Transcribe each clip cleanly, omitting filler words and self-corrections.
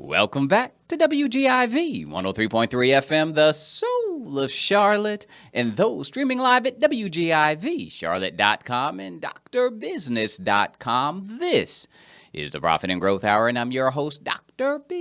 Welcome back to WGIV 103.3 FM, the soul of Charlotte, and those streaming live at WGIVCharlotte.com and drbusiness.com. This is the Profit and Growth Hour, and I'm your host, Dr. Business.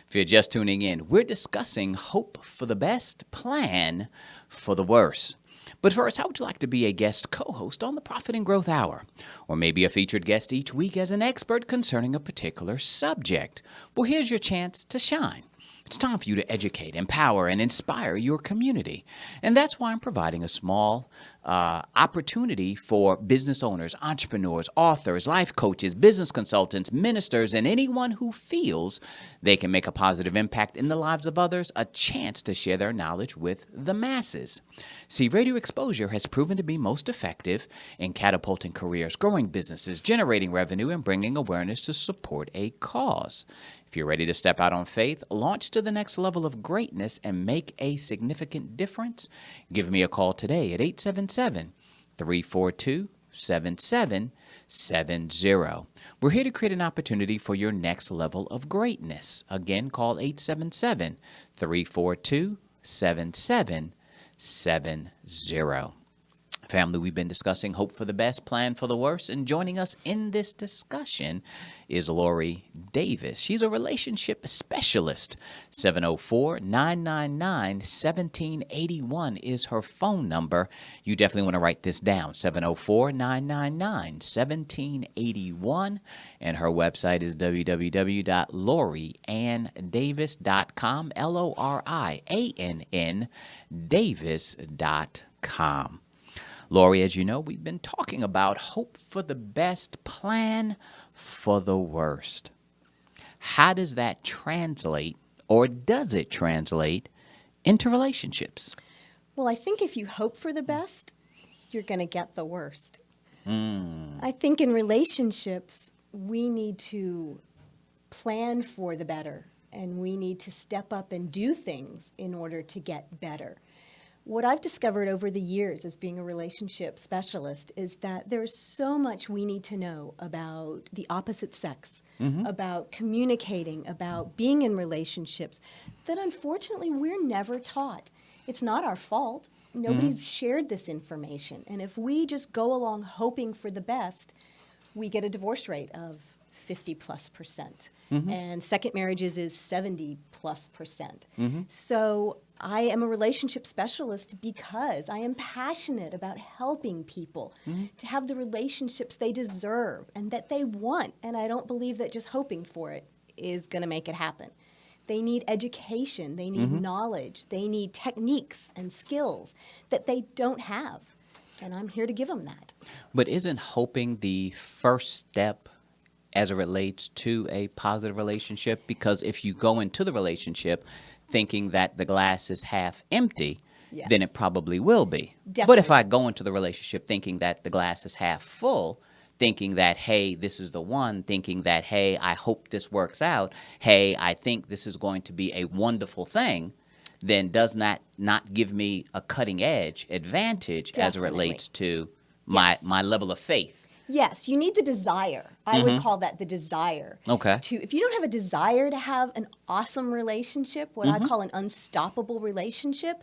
If you're just tuning in, we're discussing hope for the best, plan for the worst. But first, how would you like to be a guest co-host on the Profit and Growth Hour? Or maybe a featured guest each week as an expert concerning a particular subject? Well, here's your chance to shine. It's time for you to educate, empower, and inspire your community. And that's why I'm providing a small opportunity for business owners, entrepreneurs, authors, life coaches, business consultants, ministers, and anyone who feels they can make a positive impact in the lives of others, a chance to share their knowledge with the masses. See, radio exposure has proven to be most effective in catapulting careers, growing businesses, generating revenue, and bringing awareness to support a cause. If you're ready to step out on faith, launch to the next level of greatness, and make a significant difference, give me a call today at 877-342-7770. We're here to create an opportunity for your next level of greatness. Again, call 877-342-7770. Family, we've been discussing hope for the best, plan for the worst, and joining us in this discussion is Lori Davis. She's a relationship specialist. 704-999-1781 is her phone number. You definitely want to write this down, 704-999-1781, and her website is www.lorianndavis.com, LORIANN Davis.com. Lori, as you know, we've been talking about hope for the best, plan for the worst. How does that translate, or does it translate, into relationships? Well, I think if you hope for the best, you're going to get the worst. I think in relationships, we need to plan for the better, and we need to step up and do things in order to get better. What I've discovered over the years as being a relationship specialist is that there's so much we need to know about the opposite sex, about communicating, about being in relationships, that unfortunately we're never taught. It's not our fault. Nobody's shared this information. And if we just go along hoping for the best, we get a divorce rate of 50+%. And second marriages is 70+%. So I am a relationship specialist because I am passionate about helping people to have the relationships they deserve and that they want. And I don't believe that just hoping for it is going to make it happen. They need education, they need knowledge, they need techniques and skills that they don't have. And I'm here to give them that. But isn't hoping the first step as it relates to a positive relationship? Because if you go into the relationship thinking that the glass is half empty, then it probably will be. Definitely. But if I go into the relationship thinking that the glass is half full, thinking that, hey, this is the one, thinking that, hey, I hope this works out, hey, I think this is going to be a wonderful thing, then does not give me a cutting edge advantage as it relates to my level of faith. Yes, you need the desire. I would call that the desire. Okay. If you don't have a desire to have an awesome relationship, what I call an unstoppable relationship,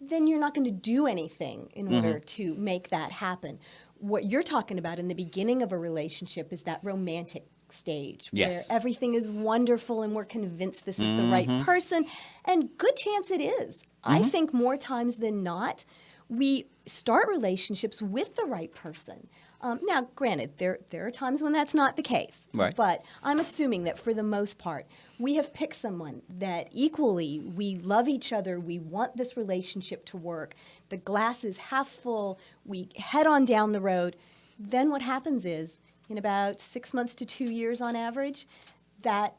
then you're not going to do anything in order to make that happen. What you're talking about in the beginning of a relationship is that romantic stage where everything is wonderful and we're convinced this is the right person, and good chance it is. I think more times than not, we start relationships with the right person. Now, granted, there are times when that's not the case, but I'm assuming that for the most part, we have picked someone that equally we love each other, we want this relationship to work, the glass is half full, we head on down the road. Then what happens is, in about 6 months to 2 years on average, that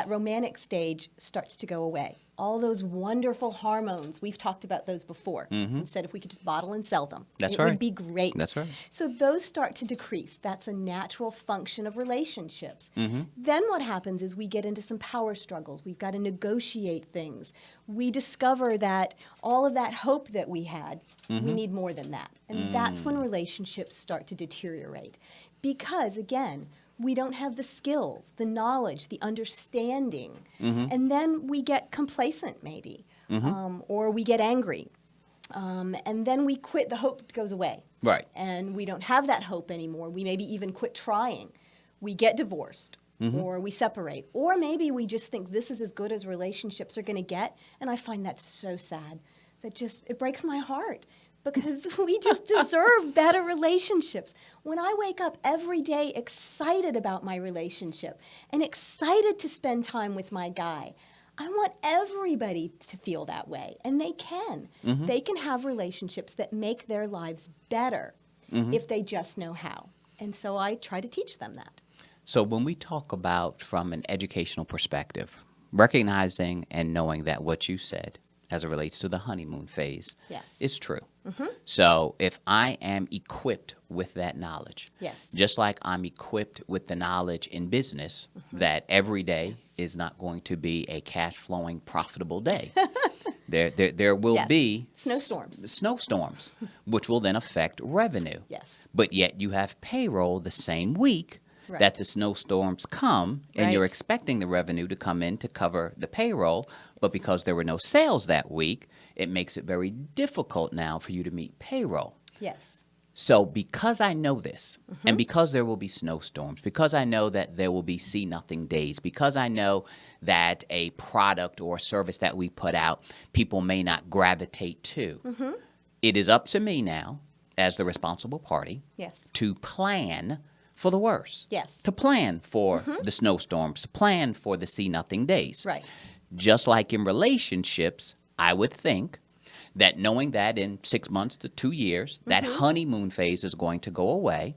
romantic stage starts to go away. All those wonderful hormones, we've talked about those before, and said if we could just bottle and sell them, it would be great. That's right. So those start to decrease. That's a natural function of relationships. Then what happens is we get into some power struggles. We've got to negotiate things. We discover that all of that hope that we had, we need more than that. And that's when relationships start to deteriorate. Because, again, we don't have the skills, the knowledge, the understanding. And then we get complacent maybe, or we get angry. And then we quit, the hope goes away. Right. And we don't have that hope anymore. We maybe even quit trying. We get divorced, or we separate. Or maybe we just think this is as good as relationships are going to get. And I find that so sad. It breaks my heart. Because we just deserve better relationships. When I wake up every day excited about my relationship and excited to spend time with my guy, I want everybody to feel that way. And they can. They can have relationships that make their lives better if they just know how. And so I try to teach them that. So when we talk about from an educational perspective, recognizing and knowing that what you said as it relates to the honeymoon phase is true. So if I am equipped with that knowledge, just like I'm equipped with the knowledge in business that every day is not going to be a cash flowing profitable day. There will be snowstorms, which will then affect revenue. But yet you have payroll the same week that the snowstorms come, and you're expecting the revenue to come in to cover the payroll, but because there were no sales that week, it makes it very difficult now for you to meet payroll. So because I know this, and because there will be snowstorms, because I know that there will be see-nothing days, because I know that a product or service that we put out, people may not gravitate to, it is up to me now, as the responsible party, to plan for the worst. To plan for the snowstorms, to plan for the see-nothing days. Just like in relationships, I would think that knowing that in 6 months to 2 years, that honeymoon phase is going to go away.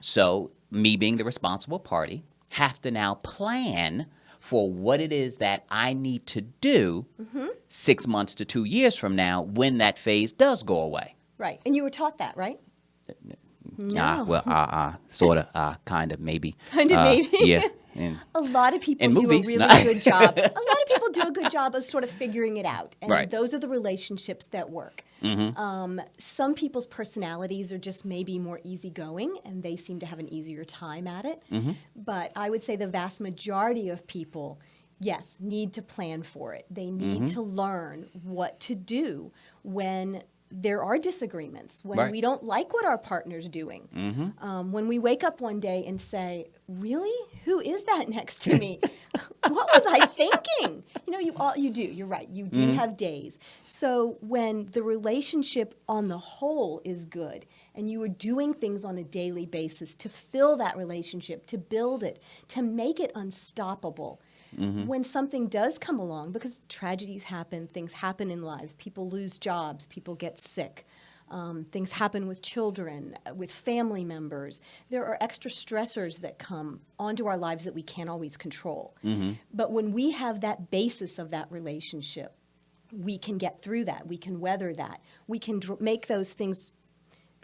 So me being the responsible party have to now plan for what it is that I need to do 6 months to 2 years from now when that phase does go away. And you were taught that, right? No. Sort of, kind of, maybe. Maybe. A lot of people do movies, a really good job. A lot of people do a good job of sort of figuring it out. And those are the relationships that work. Some people's personalities are just maybe more easygoing, and they seem to have an easier time at it. But I would say the vast majority of people, need to plan for it. They need to learn what to do when there are disagreements, when we don't like what our partner's doing. When we wake up one day and say, really? Who is that next to me? What was I thinking? You do. You're right. You do have days. So when the relationship on the whole is good and you are doing things on a daily basis to fill that relationship, to build it, to make it unstoppable, when something does come along, because tragedies happen, things happen in lives, people lose jobs, people get sick, things happen with children, with family members. There are extra stressors that come onto our lives that we can't always control. But when we have that basis of that relationship, we can get through that. We can weather that. We can make those things,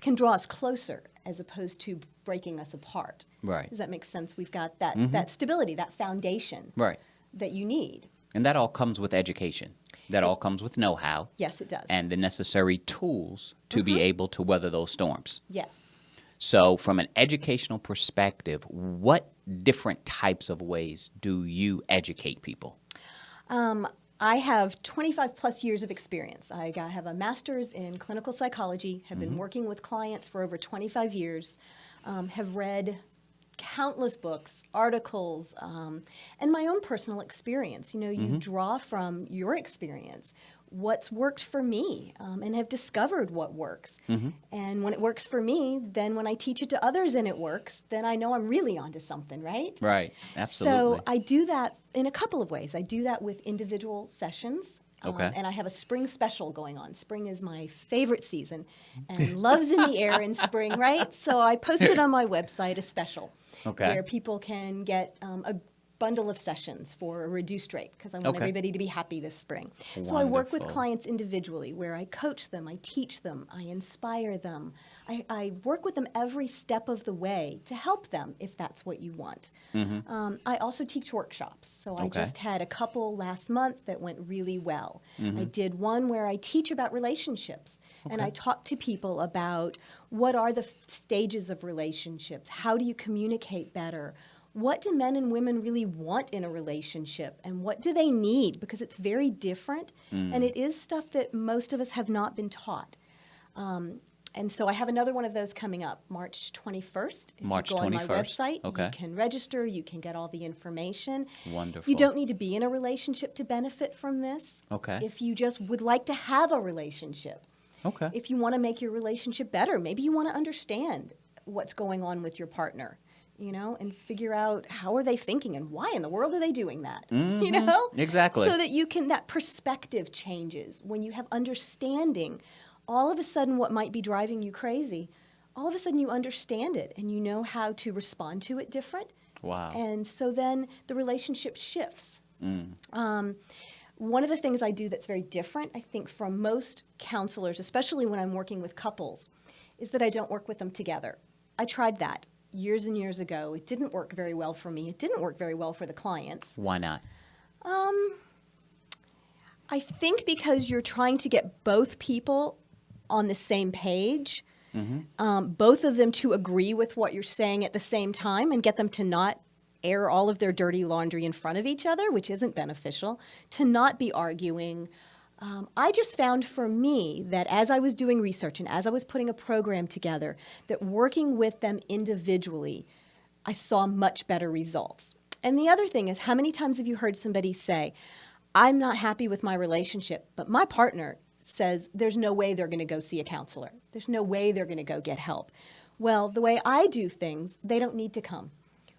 can draw us closer as opposed to breaking us apart. Does that make sense? We've got that, that stability, that foundation that you need. And that all comes with education. That all comes with know-how. Yes, it does. And the necessary tools to be able to weather those storms. Yes. So from an educational perspective, what different types of ways do you educate people? I have 25 plus years of experience. I have a master's in clinical psychology, have been working with clients for over 25 years, have read countless books, articles, and my own personal experience. You draw from your experience what's worked for me, and have discovered what works. And when it works for me, then when I teach it to others and it works, then I know I'm really onto something, right? Right, absolutely. So I do that in a couple of ways. I do that with individual sessions. And I have a spring special going on. Spring is my favorite season, and love's in the air in spring, right? So I posted on my website a special where people can get a bundle of sessions for a reduced rate because I want everybody to be happy this spring. Wonderful. So I work with clients individually where I coach them, I teach them, I inspire them. I work with them every step of the way to help them if that's what you want. I also teach workshops. So I just had a couple last month that went really well. I did one where I teach about relationships. And I talk to people about what are the stages of relationships, how do you communicate better, What do men and women really want in a relationship, and what do they need? Because it's very different, and it is stuff that most of us have not been taught. And so I have another one of those coming up, March 21st. If March you go on my 21st. website, Okay. you can register, you can get all the information. Wonderful. You don't need to be in a relationship to benefit from this. Okay. If you just would like to have a relationship, Okay. if you want to make your relationship better, maybe you want to understand what's going on with your partner, and figure out how are they thinking and why in the world are they doing that, Exactly. So that that perspective changes. When you have understanding, all of a sudden what might be driving you crazy, all of a sudden you understand it and you know how to respond to it different. Wow. And so then the relationship shifts. One of the things I do that's very different, I think, from most counselors, especially when I'm working with couples, is that I don't work with them together. I tried that years and years ago. It didn't work very well for me. It didn't work very well for the clients. Why not? I think because you're trying to get both people on the same page, both of them to agree with what you're saying at the same time and get them to not air all of their dirty laundry in front of each other, which isn't beneficial, to not be arguing. I just found for me that as I was doing research and as I was putting a program together, that working with them individually, I saw much better results. And the other thing is, how many times have you heard somebody say, I'm not happy with my relationship, but my partner says there's no way they're going to go see a counselor. There's no way they're going to go get help. Well, the way I do things, they don't need to come.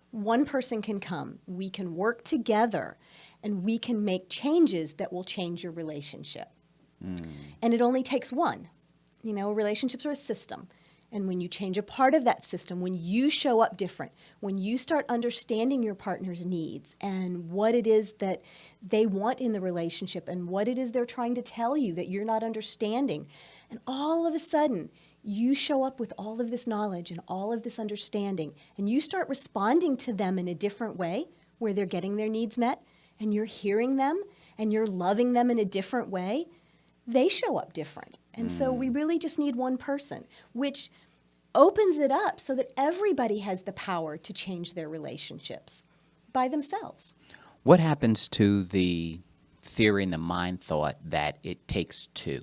One person can come. We can work together, and we can make changes that will change your relationship. And it only takes one. Relationships are a system. And when you change a part of that system, when you show up different, when you start understanding your partner's needs and what it is that they want in the relationship and what it is they're trying to tell you that you're not understanding, and all of a sudden you show up with all of this knowledge and all of this understanding, and you start responding to them in a different way where they're getting their needs met, and you're hearing them and you're loving them in a different way, they show up different. And so we really just need one person, which opens it up so that everybody has the power to change their relationships by themselves. What happens to the theory and the mind thought that it takes two?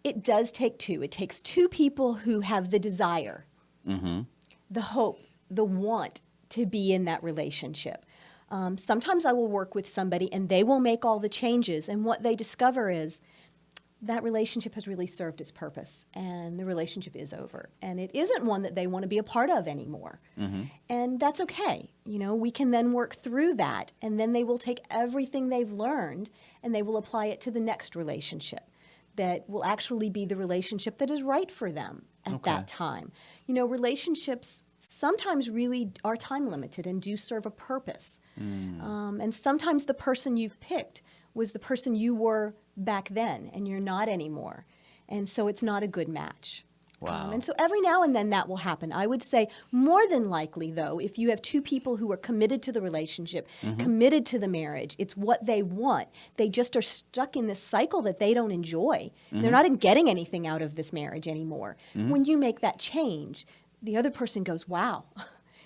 It does take two. It takes two people who have the desire, the hope, the want to be in that relationship. Sometimes I will work with somebody and they will make all the changes, and what they discover is that relationship has really served its purpose, and the relationship is over. And it isn't one that they want to be a part of anymore. And that's okay. We can then work through that, and then they will take everything they've learned and they will apply it to the next relationship that will actually be the relationship that is right for them at that time. Relationships sometimes really are time limited and do serve a purpose. And sometimes the person you've picked was the person you were back then, and you're not anymore. And so it's not a good match. Wow. And so every now and then that will happen. I would say more than likely, though, if you have two people who are committed to the relationship, committed to the marriage, it's what they want. They just are stuck in this cycle that they don't enjoy. They're not getting anything out of this marriage anymore. When you make that change, the other person goes, wow,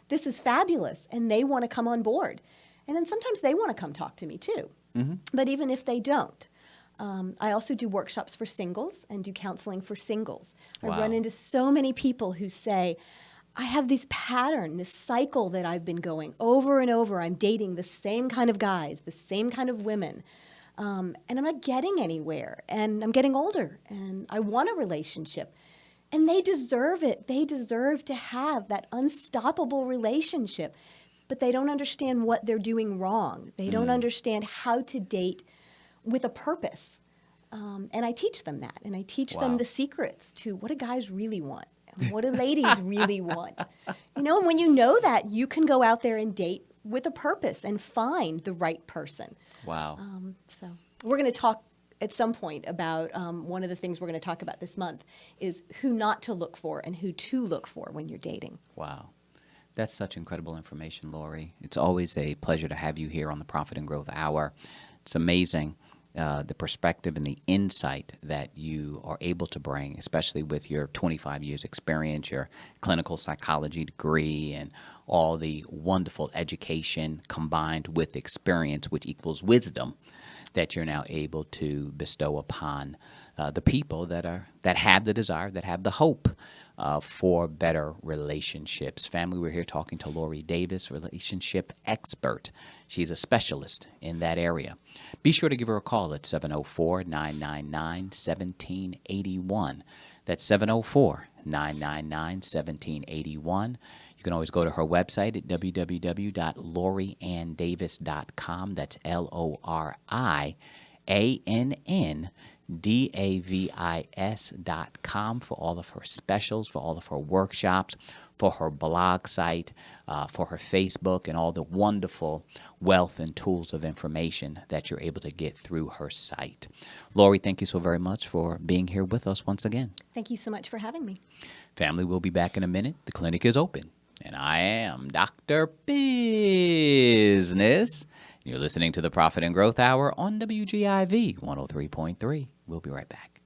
this is fabulous, and they want to come on board. And then sometimes they want to come talk to me too. But even if they don't, I also do workshops for singles and do counseling for singles. Wow. I run into so many people who say, I have this pattern, this cycle that I've been going over and over. I'm dating the same kind of guys, the same kind of women, and I'm not getting anywhere. And I'm getting older, and I want a relationship. And they deserve it. They deserve to have that unstoppable relationship. But they don't understand what they're doing wrong. They don't understand how to date with a purpose. And I teach them that. And I teach them the secrets to what do guys really want? And what do ladies really want? And when you know that, you can go out there and date with a purpose and find the right person. Wow. So we're going to talk at some point about one of the things we're going to talk about this month is who not to look for and who to look for when you're dating. Wow. That's such incredible information, Lori. It's always a pleasure to have you here on the Profit and Growth Hour. It's amazing the perspective and the insight that you are able to bring, especially with your 25 years experience, your clinical psychology degree, and all the wonderful education combined with experience, which equals wisdom, that you're now able to bestow upon the people that have the desire, that have the hope for better relationships. Family, we're here talking to Lori Davis, relationship expert. She's a specialist in that area. Be sure to give her a call at 704-999-1781. That's 704-999-1781. You can always go to her website at www.lorianndavis.com. That's LORIANNDAVIS.com for all of her specials, for all of her workshops, for her blog site, for her Facebook, and all the wonderful wealth and tools of information that you're able to get through her site. Lori, thank you so very much for being here with us once again. Thank you so much for having me. Family, we'll be back in a minute. The clinic is open. And I am Dr. Business. You're listening to the Profit and Growth Hour on WGIV 103.3. We'll be right back.